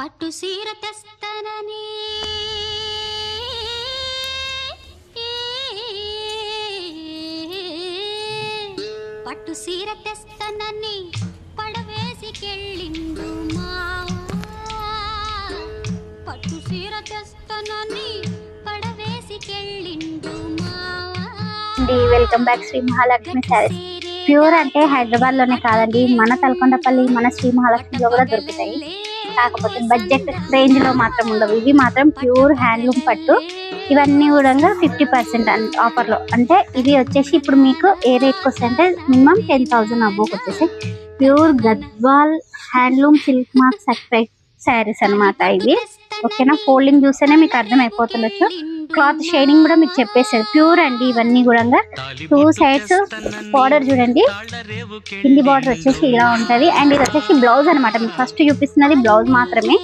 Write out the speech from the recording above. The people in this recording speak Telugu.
పట్టు సీర తెస్తానని పట్టు సీర తెస్తానని పడవేసికెళ్ళిండు మావా పట్టు సీర తెస్తానని పడవేసికెళ్ళిండు మావా. Welcome back Shri Mahalakshmi sarees. Pure అంటే హైదరాబాద్ లోనే కాదండి, మన తలకొండపల్లి మన శ్రీ మహాలక్ష్మిలో కూడా దొరుకుతాయి. కాకపోతే బడ్జెట్ రేంజ్ లో మాత్రం ఉండవు. ఇవి మాత్రం ప్యూర్ హ్యాండ్లూమ్ పట్టు. ఇవన్నీ కూడా 50% ఆఫర్ లో. అంటే ఇవి వచ్చేసి ఇప్పుడు మీకు ఏ రేట్కి వస్తాయి అంటే మినిమం 10,000 అబోకి వచ్చేసి pure Gadwal handloom silk mark certified saris అన్నమాట ఇవి. ఓకేనా, ఫోల్డింగ్ చూస్తేనే మీకు అర్థమైపోతుండొచ్చు. క్లాత్ షైనింగ్ కూడా మీకు చెప్పేస్తారు. ప్యూర్ అండి ఇవన్నీ కూడా. 2 సైడ్స్ బార్డర్ చూడండి, కింది బార్డర్ వచ్చేసి ఇలా ఉంటది. అండ్ ఇది వచ్చేసి బ్లౌజ్ అనమాట. మీకు ఫస్ట్ చూపిస్తున్నది బ్లౌజ్ మాత్రమే.